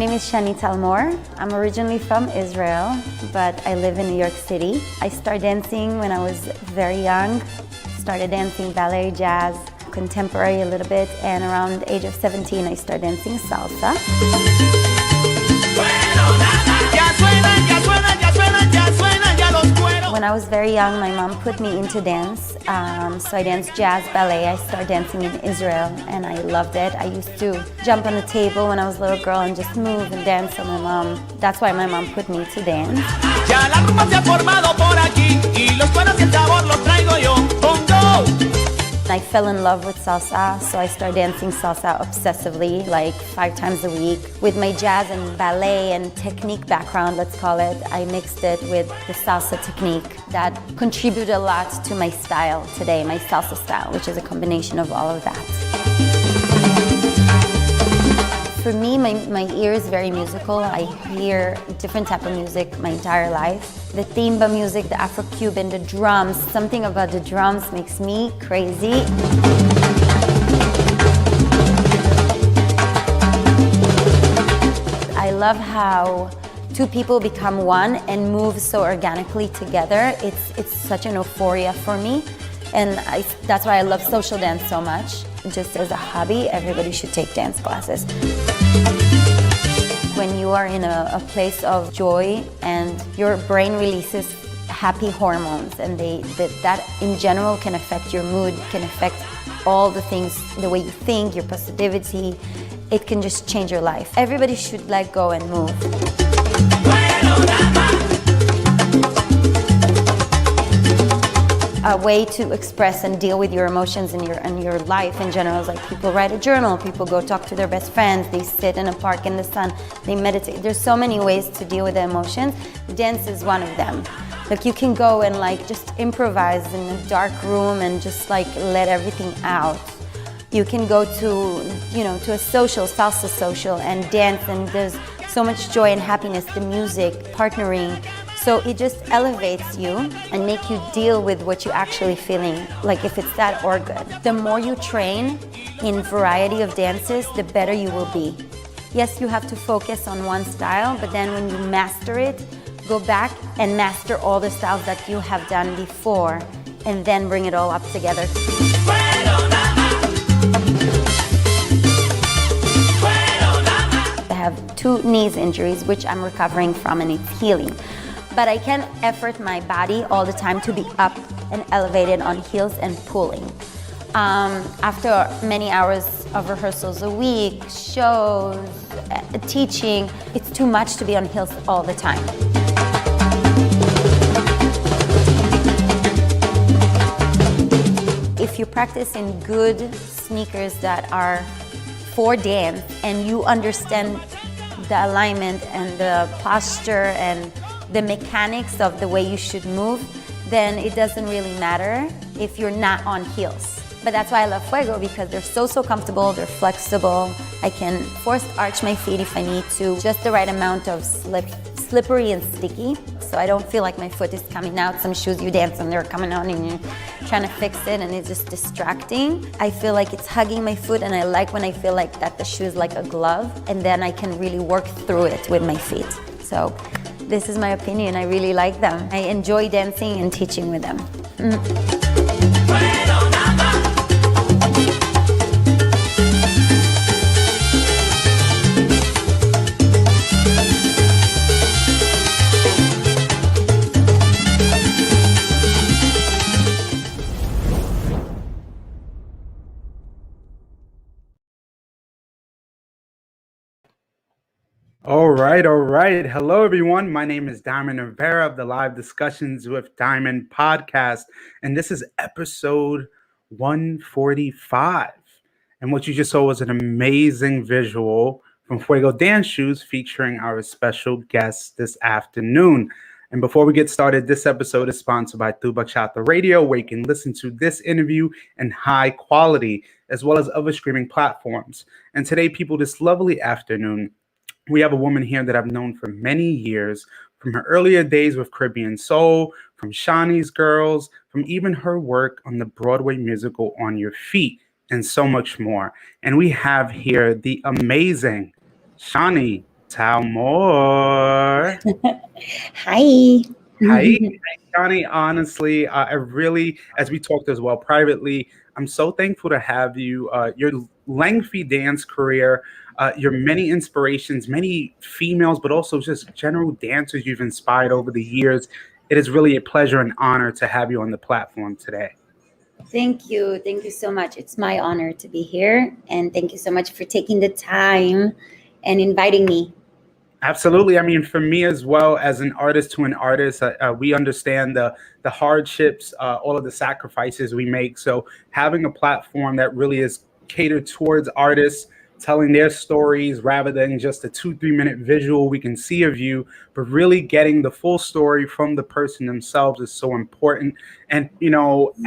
name is Shani Talmor. I'm originally from Israel, but I live in New York City. I started dancing when I was very young. Started dancing ballet, jazz, contemporary a little bit, and around the age of 17 I started dancing salsa. When I was very young, my mom put me into dance. So I danced jazz, ballet. I started dancing in Israel and I loved it. I used to jump on the table when I was a little girl and just move and dance with my mom. That's why my mom put me to dance. I fell in love with salsa, so I started dancing salsa obsessively, like 5 times a week. With my jazz and ballet and technique background, let's call it, I mixed it with the salsa technique that contributed a lot to my style today, my salsa style, which is a combination of all of that. For me, my ear is very musical. I hear different type of music my entire life. The timba music, the Afro-Cuban, the drums, something about the drums makes me crazy. I love how two people become one and move so organically together. It's such an euphoria for me. And that's why I love social dance so much. Just as a hobby, everybody should take dance classes. When you are in a place of joy and your brain releases happy hormones, and that in general can affect your mood, can affect all the things, the way you think, your positivity, it can just change your life. Everybody should let go and move. A way to express and deal with your emotions and your life in general is like people write a journal, people go talk to their best friends, they sit in a park in the sun, they meditate. There's so many ways to deal with the emotions. Dance is one of them. Like you can go and like just improvise in a dark room and just like let everything out. You can go to, to a social, salsa social, and dance, and there's so much joy and happiness, the music, partnering. So it just elevates you and make you deal with what you're actually feeling, like if it's sad or good. The more you train in variety of dances, the better you will be. Yes, you have to focus on one style, but then when you master it, go back and master all the styles that you have done before, and then bring it all up together. I have 2 knee injuries, which I'm recovering from, and it's healing. But I can effort my body all the time to be up and elevated on heels and pulling. After many hours of rehearsals a week, shows, teaching, it's too much to be on heels all the time. If you practice in good sneakers that are for dance and you understand the alignment and the posture and the mechanics of the way you should move, then it doesn't really matter if you're not on heels. But that's why I love Fuego, because they're so comfortable, they're flexible. I can force arch my feet if I need to, just the right amount of slippery and sticky, so I don't feel like my foot is coming out. Some shoes you dance and they're coming out and you're trying to fix it and it's just distracting. I feel like it's hugging my foot, and I like when I feel like that the shoe is like a glove, and then I can really work through it with my feet. So this is my opinion. I really like them. I enjoy dancing and teaching with them. All right. Hello, everyone. My name is Diamond Rivera of the Live Discussions with Diamond podcast, and this is episode 145. And what you just saw was an amazing visual from Fuego Dance Shoes featuring our special guest this afternoon. And before we get started, this episode is sponsored by Tu Bachata Radio, where you can listen to this interview in high quality, as well as other streaming platforms. And today, people, this lovely afternoon, we have a woman here that I've known for many years, from her earlier days with Caribbean Soul, from Shani's Girls, from even her work on the Broadway musical On Your Feet, and so much more. And we have here the amazing Shani Talmor. Hi. Hi, Shani. Honestly, I really, as we talked as well privately, I'm so thankful to have you. Your lengthy dance career, your many inspirations, many females, but also just general dancers you've inspired over the years. It is really a pleasure and honor to have you on the platform today. Thank you. Thank you so much. It's my honor to be here. And thank you so much for taking the time and inviting me. Absolutely. I mean, for me as well as an artist to an artist, we understand the hardships, all of the sacrifices we make. So having a platform that really is catered towards artists telling their stories rather than just a 2 3 minute visual we can see of you, but really getting the full story from the person themselves is so important. And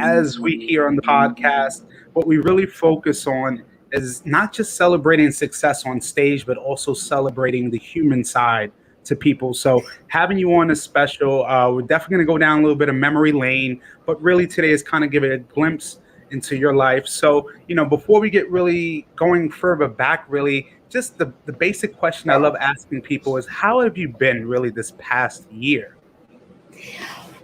as we hear on the podcast, what we really focus on is not just celebrating success on stage, but also celebrating the human side to people. So having you on is special. We're definitely going to go down a little bit of memory lane, but really today is kind of give it a glimpse into your life. So, before we get really going further back, really, just the basic question I love asking people is how have you been really this past year?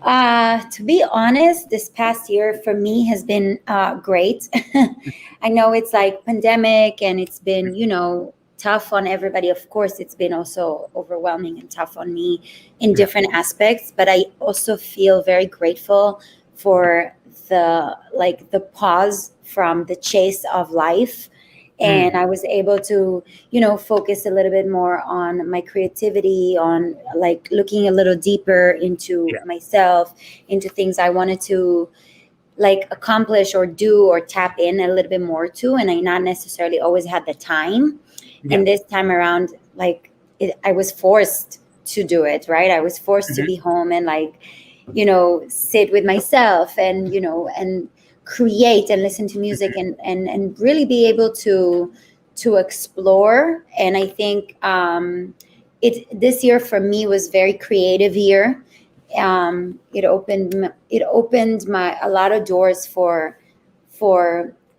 To be honest, this past year for me has been great. I know it's like pandemic and it's been, tough on everybody. Of course, it's been also overwhelming and tough on me in Yeah. different aspects, but I also feel very grateful for the pause from the chase of life. And Mm, I was able to focus a little bit more on my creativity, on like looking a little deeper into yeah. myself, into things I wanted to like accomplish or do or tap in a little bit more to, and I not necessarily always had the time. Yeah. And this time around, like I was forced to do it, right? I was forced to Mhm. be home and like sit with myself and and create and listen to music and really be able to explore. And I think it this year for me was very creative year. It opened my a lot of doors for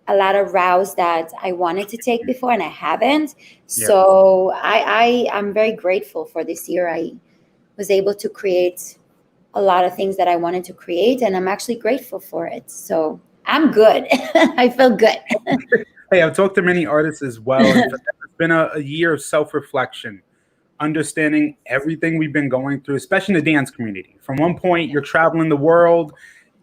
a lot of routes that I wanted to take before and I haven't. Yeah. So I'm very grateful for this year. I was able to create a lot of things that I wanted to create, and I'm actually grateful for it. So I'm good. I feel good. Hey, I've talked to many artists as well, and for them, it's been a year of self-reflection, understanding everything we've been going through, especially in the dance community. From one point, you're traveling the world,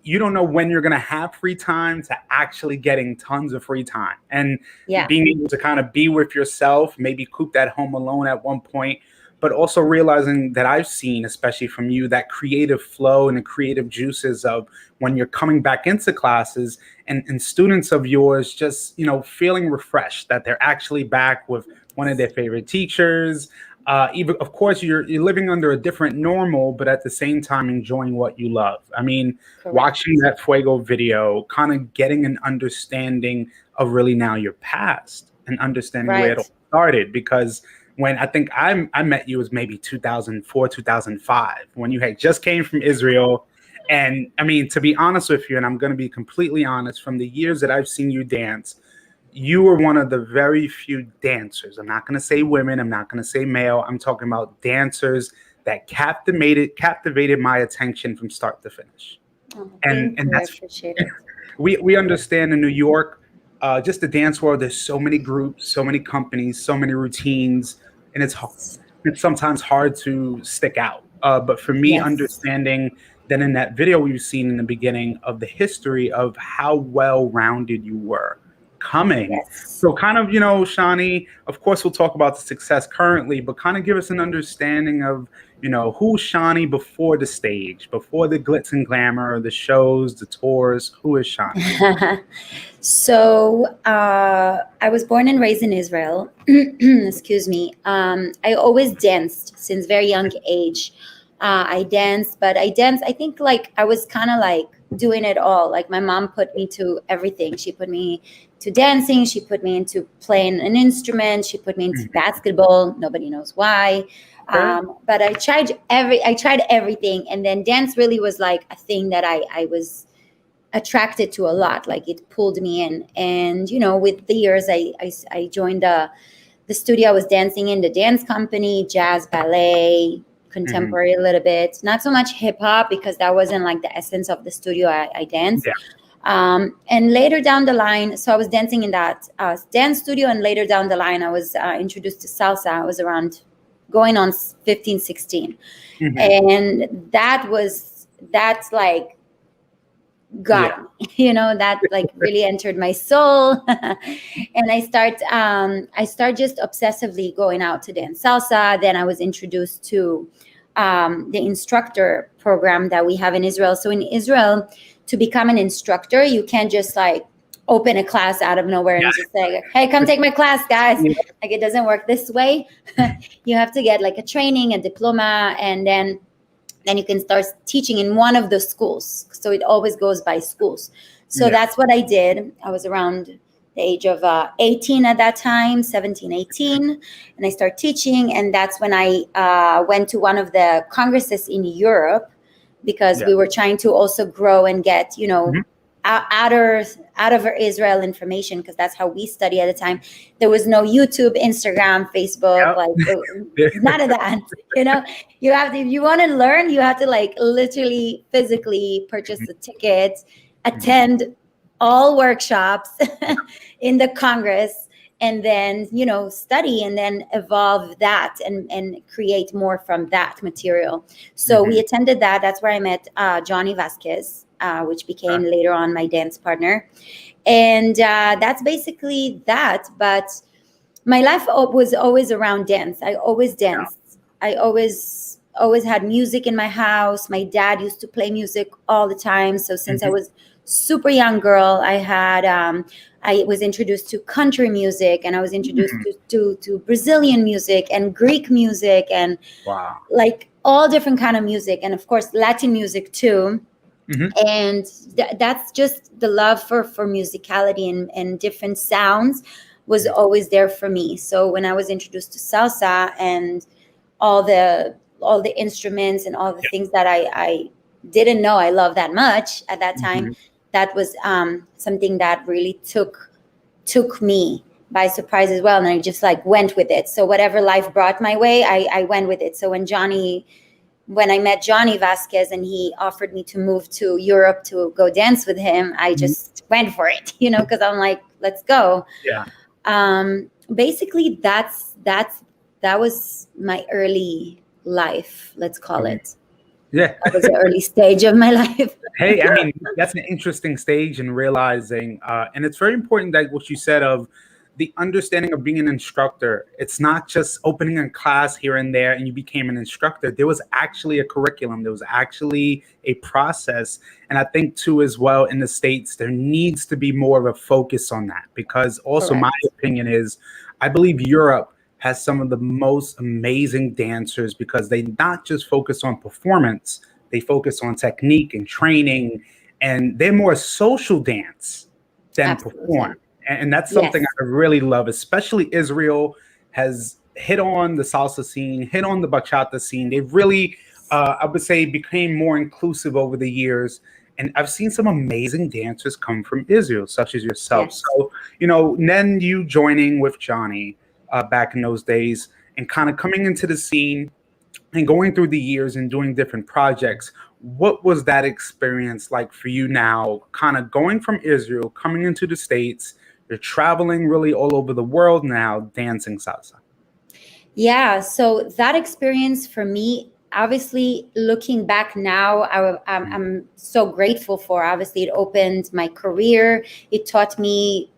you don't know when you're going to have free time to actually getting tons of free time and Yeah. being able to kind of be with yourself, maybe coop that home alone at one point, but also realizing that I've seen, especially from you, that creative flow and the creative juices of when you're coming back into classes and students of yours just, feeling refreshed that they're actually back with one of their favorite teachers. Even of course you're living under a different normal, but at the same time enjoying what you love. I mean, Correct. watching that Fuego video, kind of getting an understanding of really now your past and understanding where it all Right. started. Because when I think I met you was maybe 2004, 2005, when you had just came from Israel. And I mean, to be honest with you, and I'm going to be completely honest, from the years that I've seen you dance, you were one of the very few dancers. I'm not going to say women. I'm not going to say male. I'm talking about dancers that captivated my attention from start to finish. Oh, And thank you. I that's appreciate it. we understand in New York, just the dance world. There's so many groups, so many companies, so many routines, and it's sometimes hard to stick out. But for me, Yes. understanding that in that video we've seen in the beginning of the history of how well rounded you were coming. Yes. So, kind of, Shani, of course, we'll talk about the success currently, but kind of give us an understanding of, who's Shani before the stage, before the glitz and glamour, the shows, the tours. Who is Shani? So I was born and raised in Israel. Excuse me. I always danced since very young age. I danced, but I danced. I think like I was kind of like doing it all. Like my mom put me to everything. She put me to dancing. She put me into playing an instrument. She put me into Mhm. basketball. Nobody knows why. Okay. But I tried everything, and then dance really was like a thing that I was attracted to a lot. Like it pulled me in. And with the years I joined the the studio I was dancing in, the dance company, jazz, ballet, contemporary a little bit, not so much hip hop because that wasn't like the essence of the studio I danced. Yeah. And later down the line, so I was dancing in that dance studio, and later down the line, I was introduced to salsa. I was around going on 15, 16. And that's like got Yeah. me, that like really entered my soul. And I start just obsessively going out to dance salsa. Then I was introduced to the instructor program that we have in Israel. So in Israel, to become an instructor, you can't just like open a class out of nowhere and just say, hey, come take my class, guys. Yeah. Like, it doesn't work this way. You have to get like a training, a diploma, and then you can start teaching in one of the schools. So it always goes by schools. So that's what I did. I was around the age of 18 at that time, 17, 18. And I started teaching. And that's when I went to one of the congresses in Europe, because we were trying to also grow and get, out of Israel information, because that's how we study at the time. There was no YouTube, Instagram, Facebook, none of that. You have to, if you want to learn, you have to like literally physically purchase the tickets, attend all workshops in the Congress, and then study and then evolve that and create more from that material. So we attended that. That's where I met Johnny Vasquez, which became later on my dance partner. And that's basically that. But my life was always around dance. I always danced. I always had music in my house. My dad used to play music all the time. So since I was super young girl, I was introduced to country music, and I was introduced to Brazilian music and Greek music, and like all different kind of music, and of course Latin music too. And that's just the love for musicality and different sounds was always there for me. So when I was introduced to salsa and all the instruments and all the things that I didn't know I loved that much at that time, that was something that really took me by surprise as well. And I just like went with it. So whatever life brought my way, I went with it. So when I met Johnny Vasquez and he offered me to move to Europe to go dance with him, I just went for it, because I'm like, let's go. Basically that was my early life, let's call it. Yeah. That was the early stage of my life. Hey, I mean, that's an interesting stage in realizing, and it's very important that what you said of the understanding of being an instructor. It's not just opening a class here and there and you became an instructor. There was actually a curriculum. There was actually a process. And I think too, as well, in the States, there needs to be more of a focus on that, because also my opinion is, I believe Europe has some of the most amazing dancers, because they not just focus on performance, they focus on technique and training, and they're more social dance than perform. And that's something I really love, especially Israel has hit on the salsa scene, hit on the bachata scene. They've really, I would say, became more inclusive over the years. And I've seen some amazing dancers come from Israel, such as yourself. So, then you joining with Johnny back in those days and kind of coming into the scene and going through the years and doing different projects. What was that experience like for you now, kind of going from Israel, coming into the States? You're traveling really all over the world now, dancing salsa. Yeah, so that experience for me, obviously, looking back now, I'm so grateful for. Obviously, it opened my career. It taught me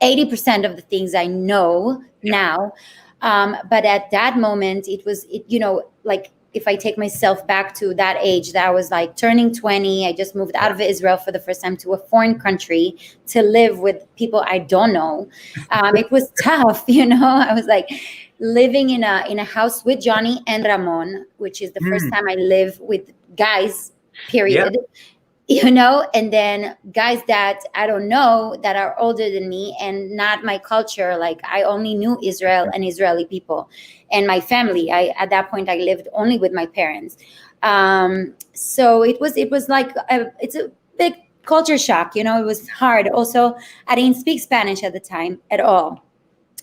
80% of the things I know now. But at that moment, it was, like, if I take myself back to that age, that I was like turning 20, I just moved out of Israel for the first time to a foreign country to live with people I don't know. It was tough, I was like living in a house with Johnny and Ramon, which is the first time I live with guys, period. And then guys that I don't know that are older than me and not my culture. Like, I only knew Israel and Israeli people and my family. At that point, I lived only with my parents. So it was like, it's a big culture shock. It was hard. Also, I didn't speak Spanish at the time at all.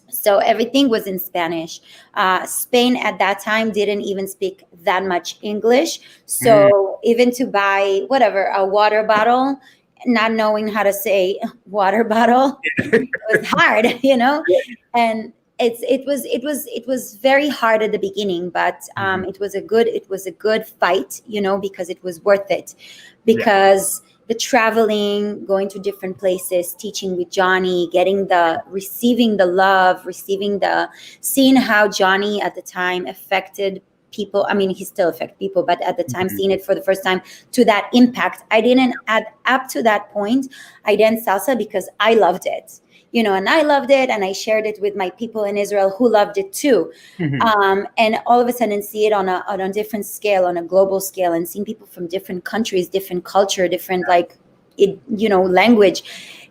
So everything was in Spanish. Spain at that time didn't even speak that much English. Mm. So even to buy whatever, a water bottle, not knowing how to say water bottle, was hard, and it was very hard at the beginning, but Mhm. it was a good fight, because it was worth it, Yeah. because the traveling, going to different places, teaching with Johnny, getting the receiving the love, receiving the seeing how Johnny at the time affected people. I mean, he still affect people, but at the time, Mhm. seeing it for the first time to that impact. I didn't add up to that point. I danced salsa because I loved it, and I loved it, and I shared it with my people in Israel who loved it too. Mhm. And all of a sudden see it on a different scale, on a global scale, and seeing people from different countries, different culture, different language,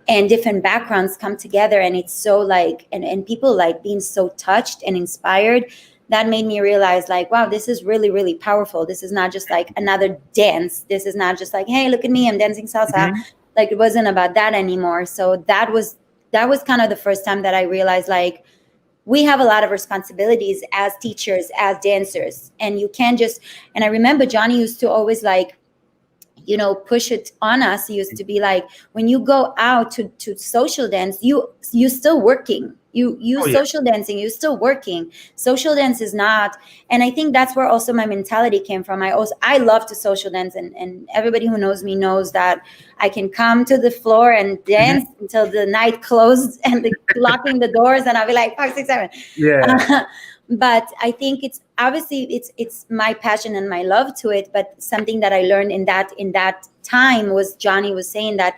and different backgrounds come together, and it's so like, and people like being so touched and inspired. That made me realize, like, wow, this is really, really powerful. This is not just like another dance. This is not just like, hey, look at me, I'm dancing salsa. Mhm. Like, it wasn't about that anymore. So that was kind of the first time that I realized, like, we have a lot of responsibilities as teachers, as dancers, and you can't just. And I remember Johnny used to always, like, push it on us. He used to be like, when you go out to social dance, you still working. You Oh yeah. social dancing, you still working. Social dance is not. And I think that's where also my mentality came from. I love to social dance, and everybody who knows me knows that I can come to the floor and Mhm. dance until the night closed and locking the doors, and I'll be like 5 6 7. Yeah. But I think it's obviously it's my passion and my love to it. But something that I learned in that time was, Johnny was saying that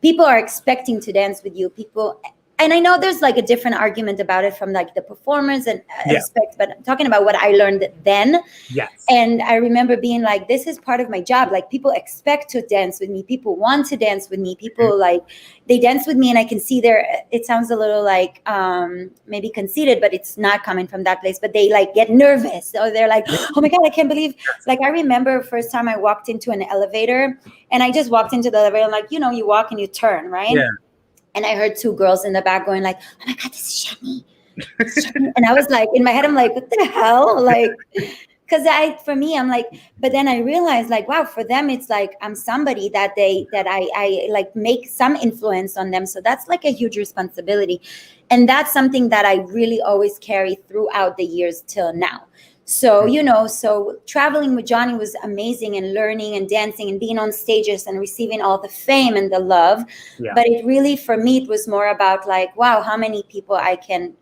people are expecting to dance with you, people. And I know there's like a different argument about it from like the performers and Yeah. aspect, but I'm talking about what I learned then. Yes. And I remember being like, this is part of my job. Like, people expect to dance with me. People want to dance with me. Mhm. People, like, they dance with me, and I can see their, it sounds a little like maybe conceited, but it's not coming from that place. But they like get nervous. Or they're like, oh my God, I can't believe. Like, I remember first time I walked into an elevator, and I just walked into the elevator. I'm like, you walk and you turn, right? Yeah. And I heard two girls in the back going like, oh my God, this is Shani. And I was like, in my head, I'm like, what the hell? Like, because for me, I'm like, but then I realized, like, wow, for them it's like I'm somebody that I like make some influence on them. So that's like a huge responsibility, and that's something that I really always carry throughout the years till now. So so traveling with Johnny was amazing, and learning and dancing and being on stages and receiving all the fame and the love. Yeah. But it really, for me, it was more about like, wow, how many people I can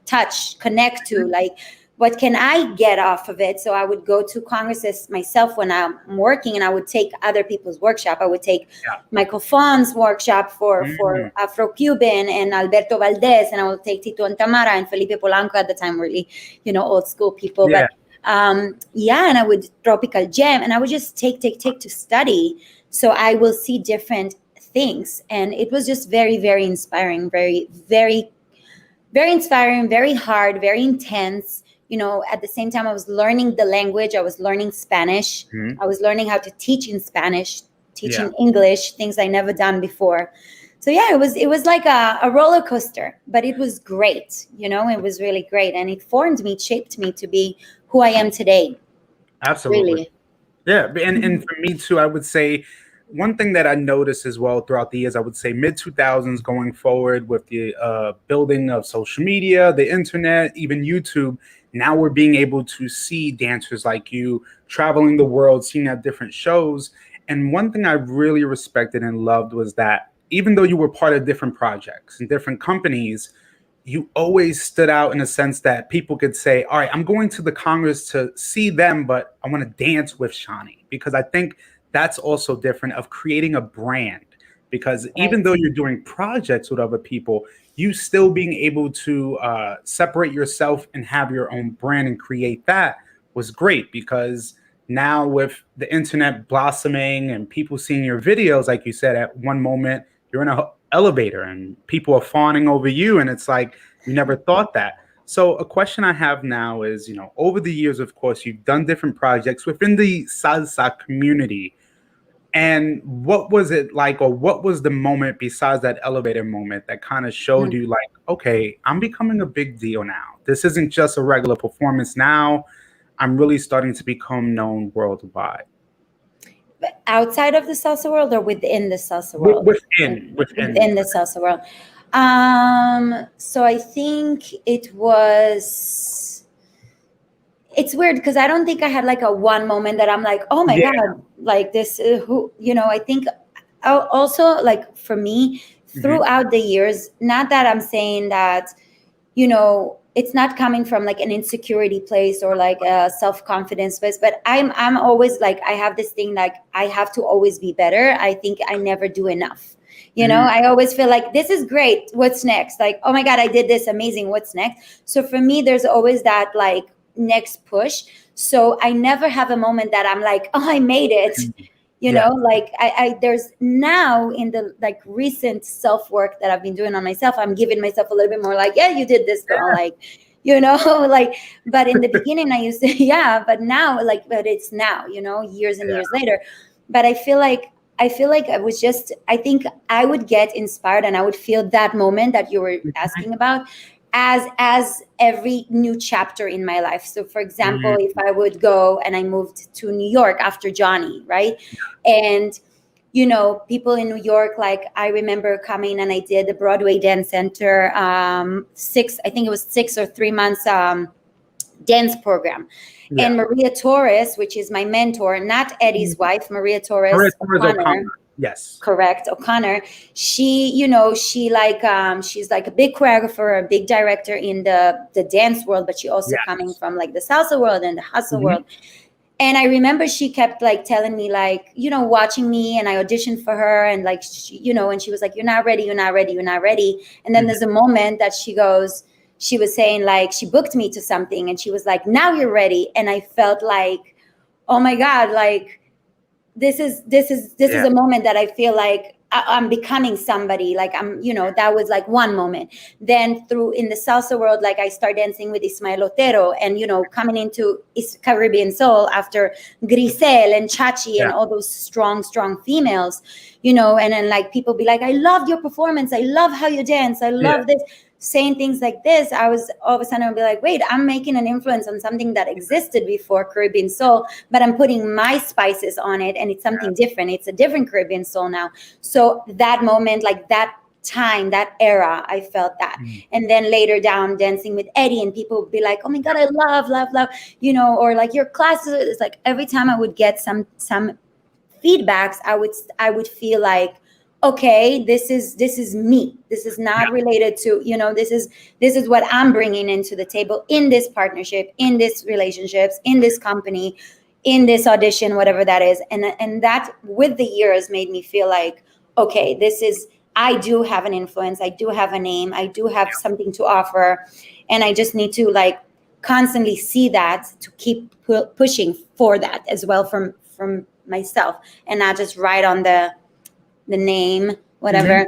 touch, connect to, like, what can I get off of it? So I would go to congresses myself when I'm working, and I would take other people's workshop. I would take Yeah. Michael Fawn's workshop for Mhm. Afro-Cuban, and Alberto Valdez, and I would take Tito and Tamara and Felipe Polanco at the time, really, old school people. Yeah. But yeah, and I would tropical jam, and I would just take to study. So I will see different things, and it was just very, very inspiring, very, very, very inspiring, very hard, very intense. At the same time, I was learning the language. I was learning Spanish. Mhm. I was learning how to teach in Spanish, Yeah. teaching English, things I never done before. So yeah, it was like a roller coaster, but it was great. It was really great, and it formed me, shaped me to be who I am today. Absolutely. Really. Yeah, and for me too, I would say one thing that I noticed as well throughout the years, I would say mid 2000s going forward with the building of social media, the internet, even YouTube. Now we're being able to see dancers like you traveling the world, seeing at different shows. And one thing I really respected and loved was that even though you were part of different projects and different companies, you always stood out in a sense that people could say, all right, I'm going to the Congress to see them, but I want to dance with Shani. Because I think that's also different of creating a brand. Because even Right. though you're doing projects with other people, you still being able to separate yourself and have your own brand and create that was great. Because now with the internet blossoming and people seeing your videos, like you said, at one moment you're in a elevator and people are fawning over you, and it's like you never thought that. So a question I have now is, over the years, of course, you've done different projects within the salsa community. And what was it like, or what was the moment besides that elevator moment that kind of showed Mhm. you, like, okay, I'm becoming a big deal now. This isn't just a regular performance now. I'm really starting to become known worldwide. But outside of the salsa world or within the salsa world? Within. Within the salsa world. So I think it's weird because I don't think I had like a one moment that I'm like, oh my Yeah. God, like this, I think also like for me Hmm. throughout the years, not that I'm saying that, it's not coming from like an insecurity place or like a self-confidence place, but I'm always like, I have this thing like I have to always be better. I think I never do enough. Mm, I always feel like this is great. What's next? Like, oh my God, I did this amazing. What's next? So for me, there's always that like next push. So I never have a moment that I'm like, oh, I made it. yeah. Like I there's now in the like recent self work that I've been doing on myself, I'm giving myself a little bit more like, yeah, you did this, girl. Like, like, but in the beginning I used to, yeah, but now, like, but it's now, years and Yeah. years later. But I feel like I think I would get inspired and I would feel that moment that you were asking about as every new chapter in my life. So for example, Mm, if I would go and I moved to New York after Johnny, right? And people in New York, like I remember coming and I did the Broadway Dance Center, I think it was 6 or 3 months dance program. yeah. And Maria Torres, which is my mentor, not Eddie's wife, Maria Torres Torres O'Connor, O'Connor. Yes. correct, O'Connor. She like she's like a big choreographer, a big director in the dance world, but she also coming Yes. from like the salsa world and the hustle Hmm. world. And I remember she kept like telling me like, watching me, and I auditioned for her, and like and she was like, you're not ready, you're not ready, you're not ready. And then there's a moment that she was saying like she booked me to something and she was like, now you're ready. And I felt like, oh my God, like this is Yeah. a moment that I feel like I'm becoming somebody. Like that was like one moment. Then through in the salsa world, like I started dancing with Ismael Otero, and coming into Caribbean soul after Grisel and Chachi Yeah. and all those strong females, and then like people be like, I loved your performance, I love how you dance, I Yeah. love this, saying things like this. I was all of a sudden I'll be like, wait, I'm making an influence on something that existed before Caribbean soul, but I'm putting my spices on it, and it's something different. It's a different Caribbean soul now. So that moment, like that time, that era, I felt that. Mm. And then later down dancing with Eddie, and people would be like, oh my God, I love, or like your classes. It's like every time I would get some feedbacks, I would feel like, okay, this is me. This is not related to, this is what I'm bringing into the table in this partnership, in this relationships, in this company, in this audition, whatever that is. And that with the years made me feel like, okay, I do have an influence, I do have a name, I do have something to offer, and I just need to like constantly see that to keep pushing for that as well from myself, and not just write on the name, Mhm. whatever.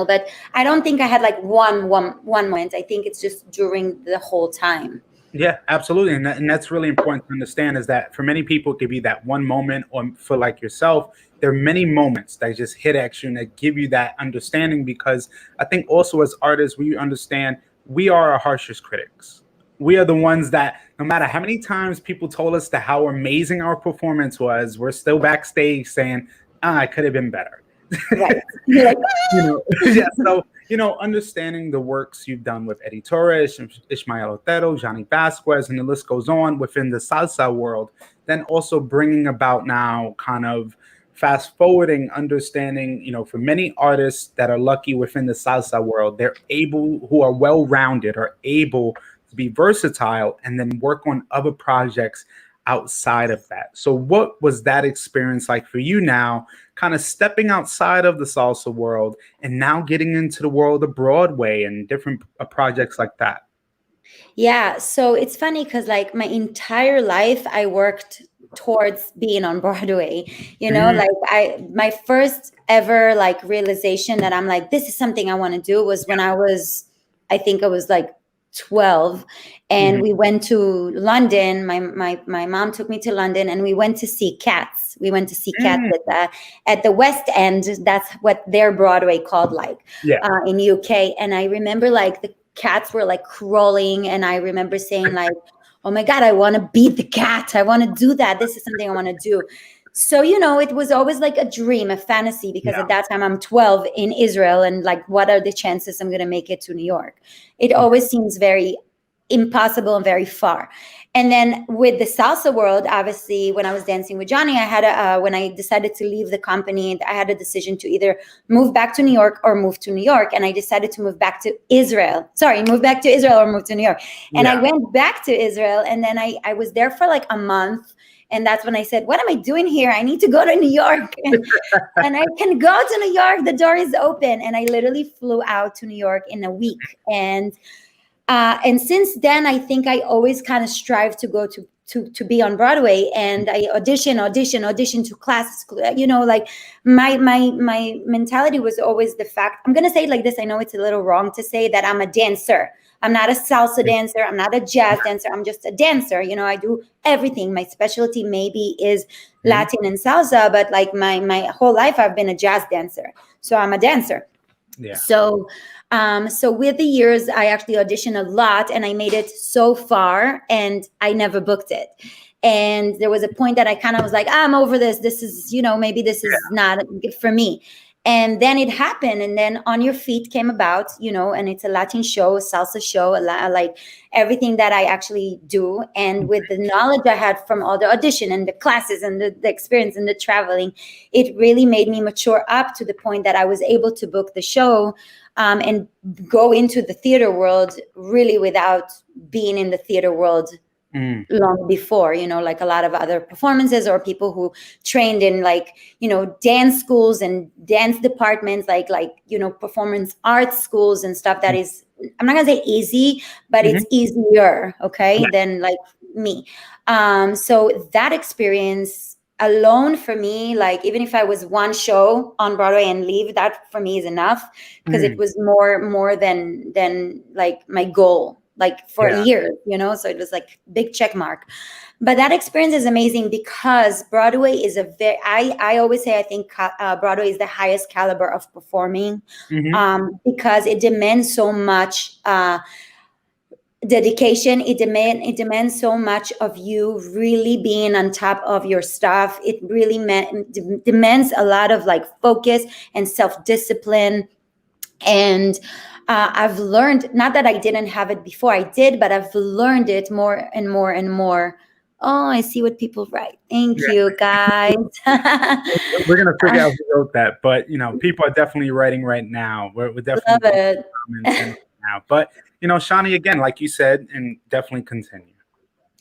But I don't think I had like one moment. I think it's just during the whole time. Yeah, absolutely. And that's really important to understand, is that for many people, it could be that one moment, or for like yourself, there are many moments that just hit at you and that give you that understanding. Because I think also as artists, we understand we are our harshest critics. We are the ones that, no matter how many times people told us to how amazing our performance was, we're still backstage saying, I could have been better. Right. You're like, Yeah. So, understanding the works you've done with Eddie Torres, Ishmael Otero, Johnny Vasquez, and the list goes on within the salsa world, then also bringing about now kind of fast forwarding understanding, for many artists that are lucky within the salsa world, they're able, who are well rounded, are able to be versatile and then work on other projects outside of that. So, what was that experience like for you now, kind of stepping outside of the salsa world and now getting into the world of Broadway and different projects like that? yeah. So it's funny because like my entire life I worked towards being on Broadway. Mm, Like my first ever like realization that I'm like, this is something I want to do was when I think I was like 12, and Mhm. we went to London. My mom took me to London, and we went to see Cats. We went to see Cats Mm. at the West End. That's what their Broadway called, like, Yeah. in UK. And I remember, like, the cats were like crawling, and I remember saying, like, oh my God, I want to beat the cat. I want to do that. This is something I want to do. So, it was always like a dream, a fantasy, because Yeah. at that time I'm 12 in Israel, and like, what are the chances I'm going to make it to New York? It Yeah. always seems very impossible and very far. And then with the salsa world, obviously, when I was dancing with Johnny, I had when I decided to leave the company, I had a decision to either move back to New York or move to New York. And I decided to move back to Israel. Sorry, move back to Israel or move to New York. And I Yeah. went back to Israel, and then I was there for like a month. And that's when I said, what am I doing here? I need to go to New York. And I can go to New York. The door is open. And I literally flew out to New York in a week. And since then, I think I always kind of strive to go to be on Broadway, and I audition to classes. Like, my mentality was always the fact. I'm gonna say it like this. I know it's a little wrong to say that I'm a dancer. I'm not a salsa dancer. I'm not a jazz dancer. I'm just a dancer. I do everything. My specialty maybe is Mhm. Latin and salsa, but like my whole life I've been a jazz dancer. So I'm a dancer. Yeah. So with the years, I actually auditioned a lot, and I made it so far, and I never booked it. And there was a point that I kind of was like, I'm over this. This is, maybe this is not good for me. And then it happened. And then On Your Feet came about, and it's a Latin show, a salsa show, like everything that I actually do. And with the knowledge I had from all the audition and the classes and the experience and the traveling, it really made me mature up to the point that I was able to book the show, and go into the theater world really without being in the theater world Mm. long before, like a lot of other performances or people who trained in, like, dance schools and dance departments, like performance arts schools and stuff. That is, I'm not gonna say easy, but Mhm. it's easier, okay, Yeah. than like me. So that experience alone for me, like, even if I was one show on Broadway and leave, that for me is enough, because it Mm. was more than like my goal, like, for Yeah. years, so it was like big check mark. But that experience is amazing, because Broadway is I always say, I think Broadway is the highest caliber of performing, Mhm. because it demands so much dedication. It demands so much of you really being on top of your stuff. It really demands a lot of, like, focus and self-discipline. And I've learned, not that I didn't have it before, I did, but I've learned it more and more and more. Oh, I see what people write. Thank Yeah. you, guys. We're gonna figure out who wrote that, but people are definitely writing right now. We're definitely Love getting it. comments in now. But Shani, again, like you said, and definitely continue.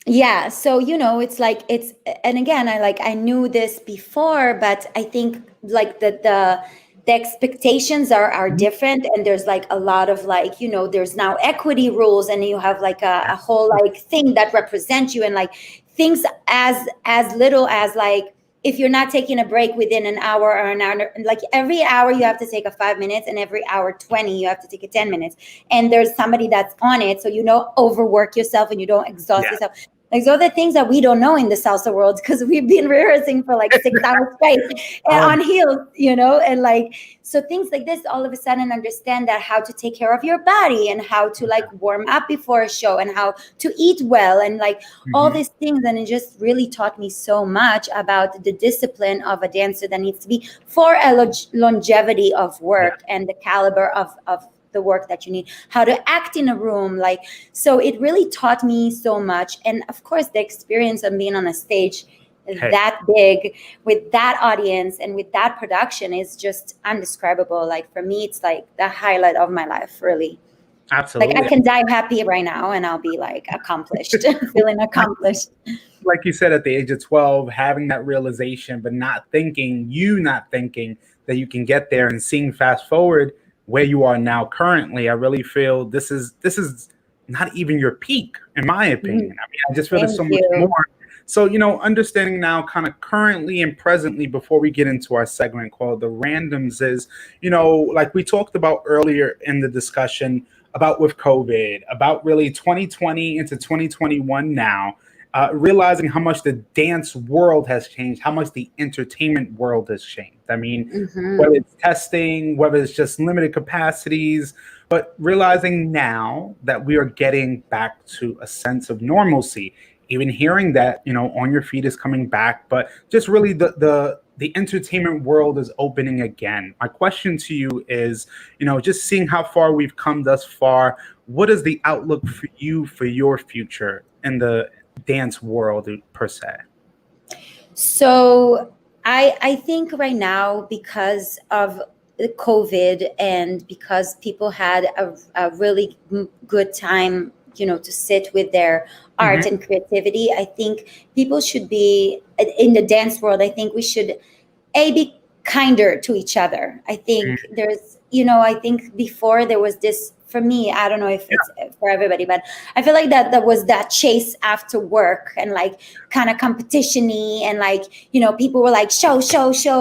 Yeah, so it's like, and again, I knew this before, but I think, like, the expectations are Mhm. different, and there's like a lot of, like, there's now equity rules, and you have like a whole, like, thing that represents you, and like things as little as, like, if you're not taking a break within an hour or an hour, like every hour you have to take a 5 minutes, and every hour 20 you have to take a 10 minutes, and there's somebody that's on it, so overwork yourself and you don't exhaust Yeah. yourself. Like, those are the things that we don't know in the salsa world, because we've been rehearsing for like 6 hours straight Um, on heels, and like, so things like this, all of a sudden understand that how to take care of your body, and how to, like, warm up before a show, and how to eat well, and like all mhm. these things. And it just really taught me so much about the discipline of a dancer that needs to be for a longevity of Yeah. work, and the caliber of the work that you need, how to act in a room, like. So it really taught me so much. And of course, the experience of being on a stage Hey, that big, with that audience and with that production, is just undescribable. Like, for me, it's like the highlight of my life, really. Like, I absolutely. can die happy right now, and I'll be like accomplished, feeling accomplished. Like you said, at the age of 12, having that realization, but not thinking that you can get there, and seeing fast forward where you are now currently, I really feel this is not even your peak, in my opinion. I mean, I just feel there's Thank so much you. more. So, understanding now kind of currently and presently, before we get into our segment called the randoms, is, like we talked about earlier in the discussion, about with COVID, about really 2020 into 2021 now, realizing how much the dance world has changed, how much the entertainment world has changed. I mean, whether it's testing, whether it's just limited capacities, but realizing now that we are getting back to a sense of normalcy, even hearing that, On Your Feet is coming back, but just really the entertainment world is opening again. My question to you is, just seeing how far we've come thus far, what is the outlook for you for your future in the dance world per se? So I think right now, because of the COVID and because people had a really good time, to sit with their art Hmm. and creativity, I think people should be in the dance world. I think we should be kinder to each other. I think I think before there was this, for me, I don't know if it's for everybody, but I feel like that was that chase after work and like kind of competition-y, and like, people were like show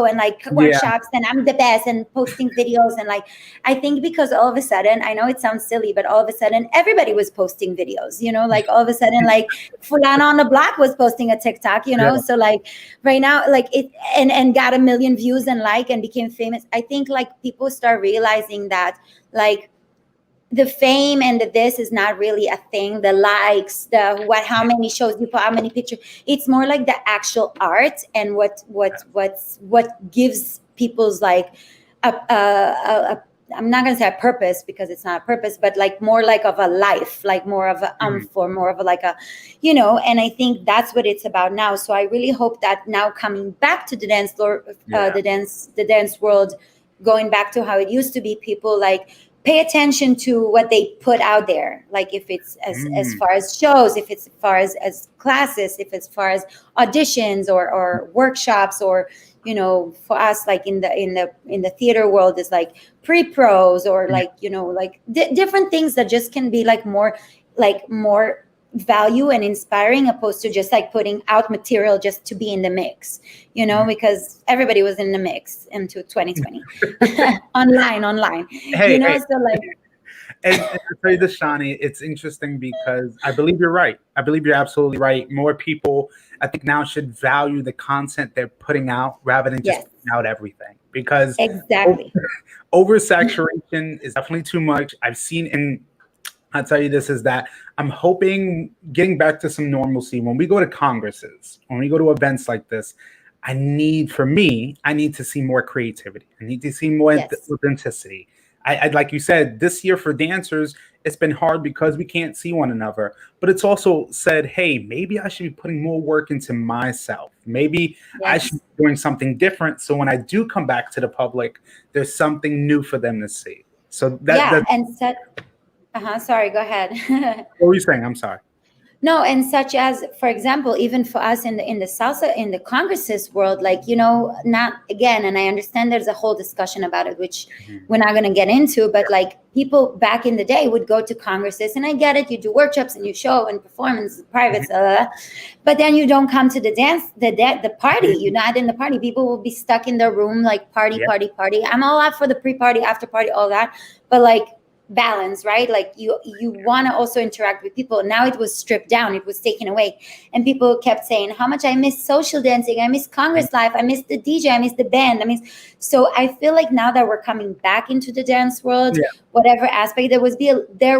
and like Yeah, workshops and I'm the best and posting videos. And like, I think because all of a sudden, I know it sounds silly, but all of a sudden everybody was posting videos, like all of a sudden, like Fulana on the block was posting a TikTok, yeah. so like right now, like it, and got a million views and like, and became famous. I think like people start realizing that like the fame and the this is not really a thing. The likes, how many shows you put, how many pictures. It's more like the actual art and what gives people's like a I'm not gonna say a purpose, because it's not a purpose, but like more like of a life, like more of a or more of a like a, and I think that's what it's about now. So I really hope that now, coming back to the dance floor, Yeah. the dance world, going back to how it used to be, people like pay attention to what they put out there, like if it's as far as shows, if it's as far as classes, if it's as far as auditions or workshops, or for us, like in the theater world, is like pre-pros, or like like different things that just can be like more value and inspiring, opposed to just like putting out material just to be in the mix, because everybody was in the mix into 2020. online, Hey, hey, so like, and to tell you this, Shani, it's interesting because I believe you're right. I believe you're absolutely right. More people, I think, now should value the content they're putting out rather than just yes, putting out everything, because exactly. oversaturation is definitely too much. I've seen, and I'll tell you this, is that I'm hoping getting back to some normalcy when we go to congresses, when we go to events like this. I need to see more creativity. I need to see more Yes. authenticity. I like you said, this year for dancers, it's been hard because we can't see one another. But it's also said, hey, maybe I should be putting more work into myself. Maybe I should Yes. be doing something different. So when I do come back to the public, there's something new for them to see. So Yeah, that and sorry, go ahead. what were you saying? I'm sorry. No, and such as, for example, even for us in the salsa, in the congresses world, like, not again, and I understand there's a whole discussion about it, which Mhm. we're not going to get into, but like people back in the day would go to congresses, and I get it, you do workshops and you show and performance, privates, but then you don't come to the dance, the party. You're not in the party. People will be stuck in their room, like party, Yeah. party, party. I'm all out for the pre-party, after party, all that, but like balance, right? Like you want to also interact with people. Now it was stripped down, it was taken away, and people kept saying how much I miss social dancing, I miss Congress life, I miss the DJ, I miss the band, I miss. So I feel like now that we're coming back into the dance world, Yeah. whatever aspect, there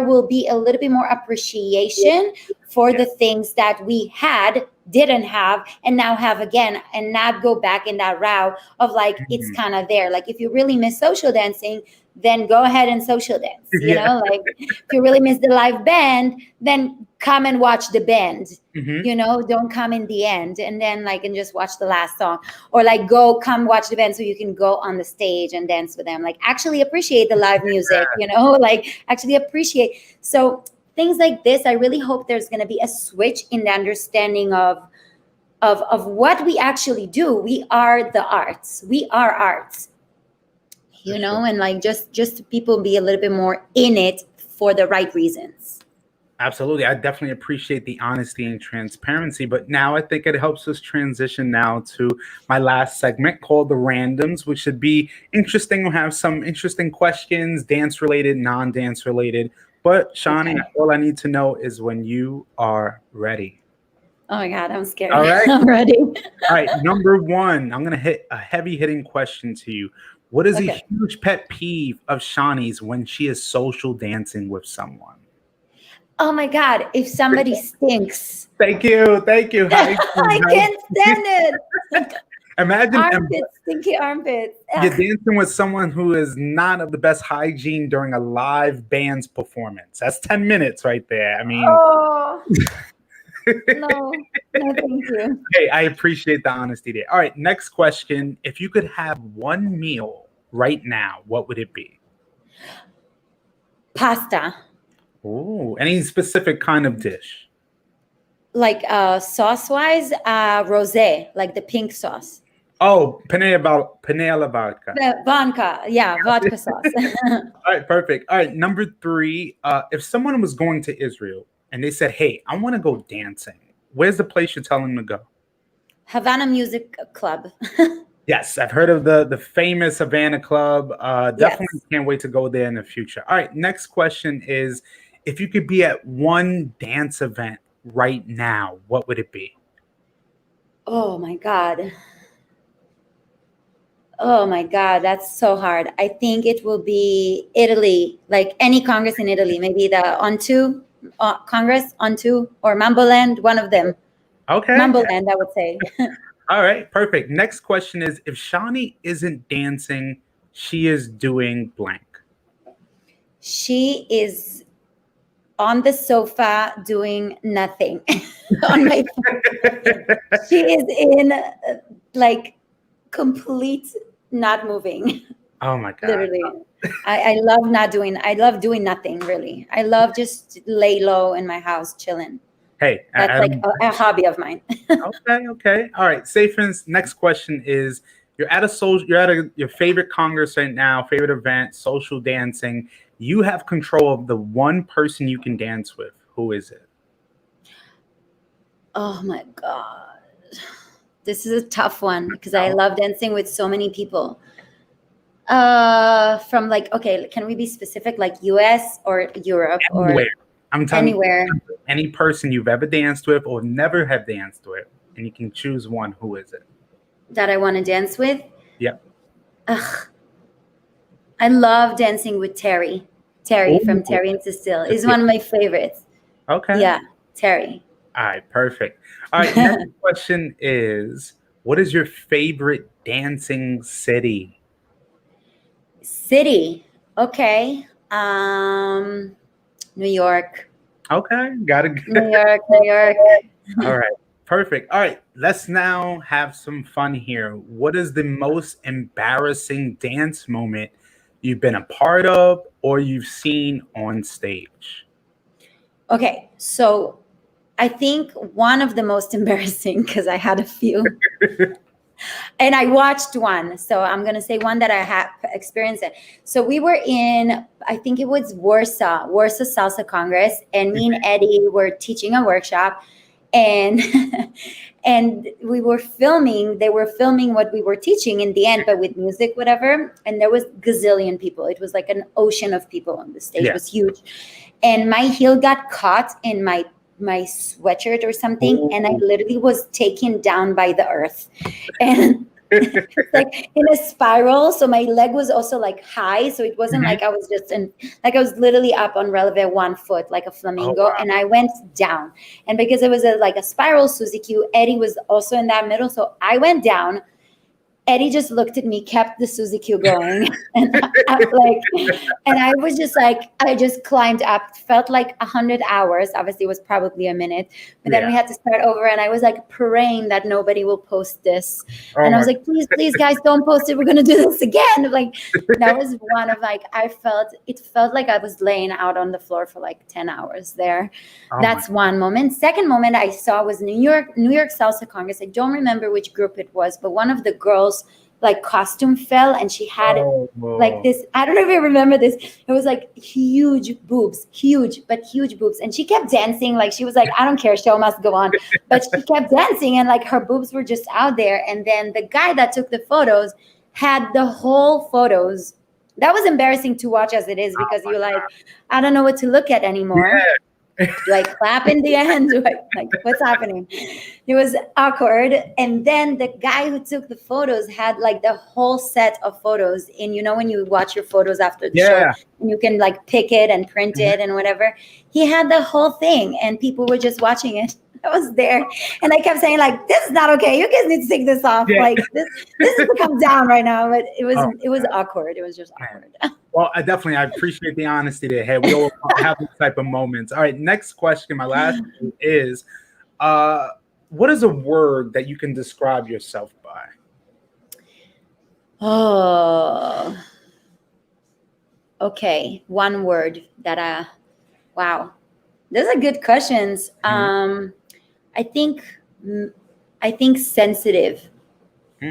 will be a little bit more appreciation for Yeah. the things that we didn't have and now have again, and not go back in that route of like, it's Mhm. kind of there. Like if you really miss social dancing, then go ahead and social dance, Yeah. like if you really miss the live band, then come and watch the band, Hmm. don't come in the end and then like and just watch the last song, or like come watch the band so you can go on the stage and dance with them, like actually appreciate the live music, like actually appreciate. So things like this, I really hope there's going to be a switch in the understanding of what we actually do. We are the arts, we are arts, For sure. and like just people be a little bit more in it for the right reasons. Absolutely. I definitely appreciate the honesty and transparency. But now I think it helps us transition now to my last segment called the randoms, which should be interesting. We'll have some interesting questions, dance related, non dance related, But Shani, Okay. all I need to know is when you are ready. Oh my God, I'm scared. All right. I'm ready. All right. Number one, I'm gonna hit a heavy hitting question to you. What is a Okay. huge pet peeve of Shani's when she is social dancing with someone? Oh my God, if somebody stinks, Thank you. Thank you. I can't stand it. Imagine Armpits, stinky armpits. you're Ugh. dancing with someone who is not of the best hygiene during a live band's performance. That's 10 minutes right there. I mean, Oh, no, no, thank you. hey, I appreciate the honesty there. All right, next question. If you could have one meal right now, what would it be? Pasta, Ooh, any specific kind of dish? like sauce wise, rosé, like the pink sauce. Oh, penne alla vodka. The vodka, yeah, vodka sauce. All right, perfect. All right, number three. If someone was going to Israel and they said, "Hey, I want to go dancing," where's the place you're telling them to go? Havana Music Club. Yes, I've heard of the famous Havana Club. Definitely Yes. can't wait to go there in the future. All right, next question is, if you could be at one dance event right now, what would it be? Oh my God. Oh my God, that's so hard. I think it will be Italy, like any Congress in Italy, maybe the On2 Congress, On2 or Mamboland, one of them. Okay. Mamboland, I would say. All right, perfect. Next question is, if Shani isn't dancing, she is doing blank. She is on the sofa doing nothing on my phone. She is in like complete not moving. Oh my God. Literally. I love not doing, I love doing nothing really. I love just lay low in my house chilling. Hey, That's I like don't. a hobby of mine. Okay, okay. All right. Safin's next question is, you're at your favorite congress right now, favorite event, social dancing. You have control of the one person you can dance with. Who is it? Oh my God. This is a tough one because I love dancing with so many people. From like, okay, can we be specific, like US or Europe or Anywhere. I'm telling you, anywhere any person you've ever danced with or never have danced with, and you can choose one. Who is it? that I want to dance with? Yep. Ugh, I love dancing with Terry. Terry from Ooh, Terry and Cecile is one of my favorites. okay. Yeah, Terry. All right, perfect. All right, next question is, what is your favorite dancing city? City. Okay. New York. Okay, got it. New York, New York. All right, perfect. All right, let's now have some fun here. What is the most embarrassing dance moment you've been a part of or you've seen on stage? Okay, so I think one of the most embarrassing, because I had a few, and I watched one. So I'm gonna say one that I have experienced it. So we were in, I think it was Warsaw Salsa Congress, and me and Eddie were teaching a workshop, and and we were filming. They were filming what we were teaching in the end, but with music, whatever. And there was gazillion people. It was like an ocean of people on the stage. It Yeah. was huge, and my heel got caught in my sweatshirt or something, and I literally was taken down by the earth, and like in a spiral. So my leg was also like high, so it wasn't Mhm. like I was just in, like I was literally up on releve 1 foot like a Oh, flamingo, wow. and I went down. And because it was like a spiral Suzy Q, Eddie was also in that middle, so I went down. Eddie just looked at me, kept the Suzy Q going, and I was just like, I just climbed up. Felt like 100 hours. Obviously, it was probably a minute, but then Yeah. we had to start over, and I was like praying that nobody will post this. Oh And I my. was like, please, please, guys, don't post it. We're gonna do this again. Like that was one of like it felt like I was laying out on the floor for like 10 hours there. Oh my. That's one moment. Second moment I saw was New York Salsa Congress. I don't remember which group it was, but one of the girls like costume fell, and she had Oh, like this, I don't know if you remember this, it was like huge boobs, huge boobs, and she kept dancing. Like she was like, I don't care, show must go on. But she kept dancing, and like her boobs were just out there. And then the guy that took the photos had the whole photos that was embarrassing to watch as it is, because you're like, I don't know what to look at anymore. Do I clap in the end? Like, what's happening? It was awkward. And then the guy who took the photos had like the whole set of photos. And you know, when you watch your photos after the show, and you can like pick it and print it and whatever, he had the whole thing, and people were just watching it. I was there, and I kept saying like, "This is not okay. You guys need to take this off. Like this is to come down right now." But it was awkward. It was just awkward. Well, I appreciate the honesty there. Hey, we all have these type of moments. All right, next question. My last one is, what is a word that you can describe yourself by? Oh, okay. One word that wow, those are good questions. I think sensitive,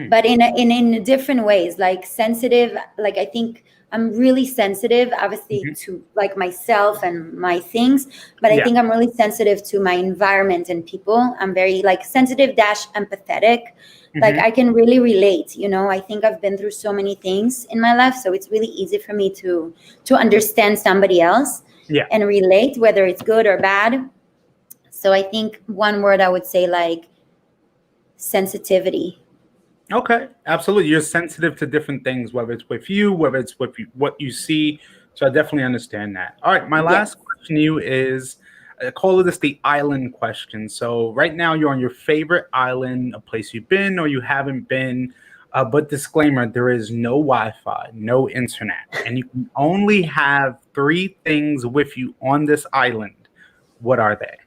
but in different ways. Like sensitive, like I think I'm really sensitive, obviously, to like myself and my things, but I think I'm really sensitive to my environment and people. I'm very like sensitive -- empathetic. Like I can really relate, you know. I think I've been through so many things in my life, so it's really easy for me to understand somebody else and relate, whether it's good or bad. So I think one word I would say, like, sensitivity. Okay, absolutely. You're sensitive to different things, whether it's with you, whether it's with what you see. So I definitely understand that. All right, my last question to you is, I call this the island question. So right now you're on your favorite island, a place you've been or you haven't been. But disclaimer, there is no Wi-Fi, no internet, and you can only have 3 things with you on this island. What are they?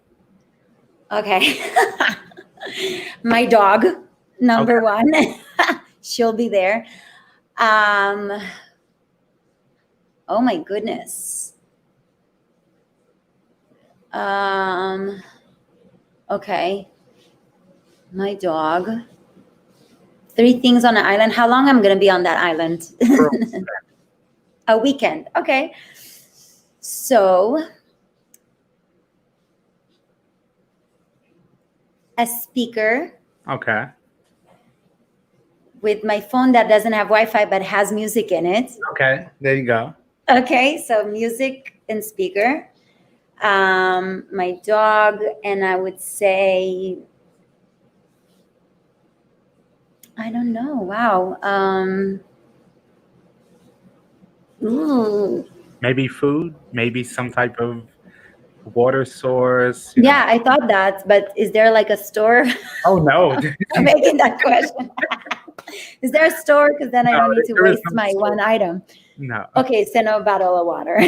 Okay. My dog, number one. She'll be there. Oh my goodness. Okay. My dog. 3 things on an island. How long I'm gonna be on that island? A weekend. Okay. So a speaker. Okay. With my phone that doesn't have Wi-Fi but has music in it. Okay, there you go. Okay, so music and speaker. My dog, and I would say, I don't know. Wow. Maybe food, maybe some type of water source. Yeah, I thought that, but is there like a store? Oh no. I'm making that question. Is there a store? Because then I don't need to waste my one item. No. Okay, so no bottle of water.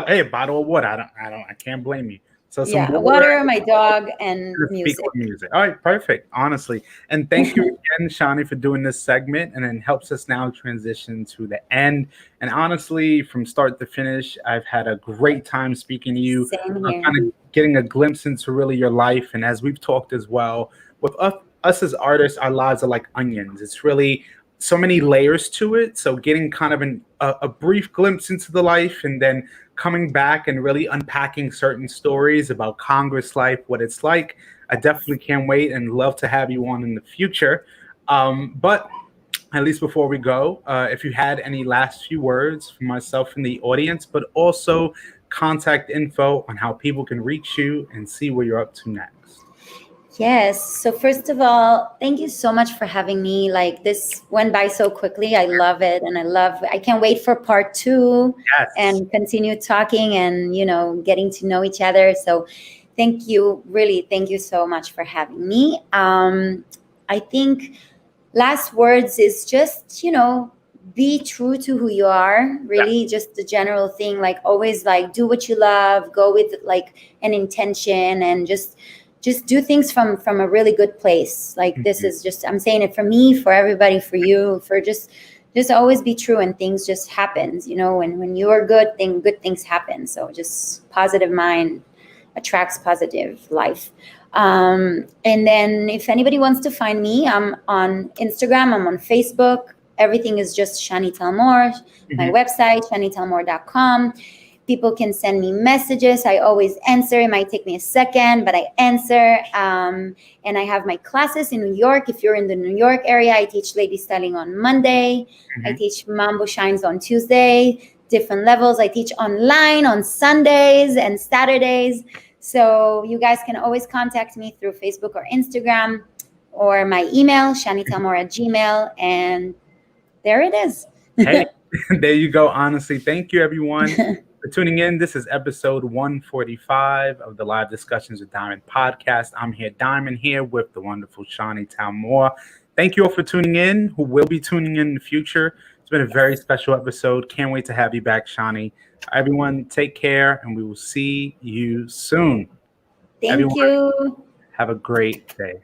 Hey, a bottle of water. I can't blame you. So some water, my dog, and music. All right, perfect. Honestly, and thank you again, Shani, for doing this segment, and it helps us now transition to the end. And honestly, from start to finish, I've had a great time speaking to you. Same here. Kind of getting a glimpse into really your life, and as we've talked as well, with us as artists, our lives are like onions. It's really so many layers to it. So getting kind of a brief glimpse into the life, and then coming back and really unpacking certain stories about Congress life, what it's like. I definitely can't wait and love to have you on in the future. But at least before we go, if you had any last few words for myself and the audience, but also contact info on how people can reach you and see where you're up to next. Yes. So first of all, thank you so much for having me. Like, this went by so quickly. I love it. And I can't wait for part 2 and continue talking and, you know, getting to know each other. So thank you. Really, thank you so much for having me. I think last words is just, you know, be true to who you are. Really, just the general thing, like always, like, do what you love, go with like an intention, and just do things from a really good place. Like, this is just, I'm saying it for me, for everybody, for you, for just always be true, and things just happens, you know. When you are good things happen. So just positive mind attracts positive life. And then if anybody wants to find me, I'm on Instagram, I'm on Facebook. Everything is just Shani Talmor. My website, shanitalmor.com. People can send me messages. I always answer. It might take me a second, but I answer. And I have my classes in New York. If you're in the New York area, I teach lady styling on Monday. I teach Mambo Shines on Tuesday, different levels. I teach online on Sundays and Saturdays. So you guys can always contact me through Facebook or Instagram or my email, shanitalmor@gmail. And there it is. Hey, there you go. Honestly, thank you, everyone, for tuning in. This is episode 145 of the Live Discussions with Diamond podcast. I'm here, Diamond, here with the wonderful Shani Talmor. Thank you all for tuning in, who will be tuning in the future. It's been a very special episode. Can't wait to have you back, Shani. Everyone, take care, and we will see you soon. Thank you. Have a great day.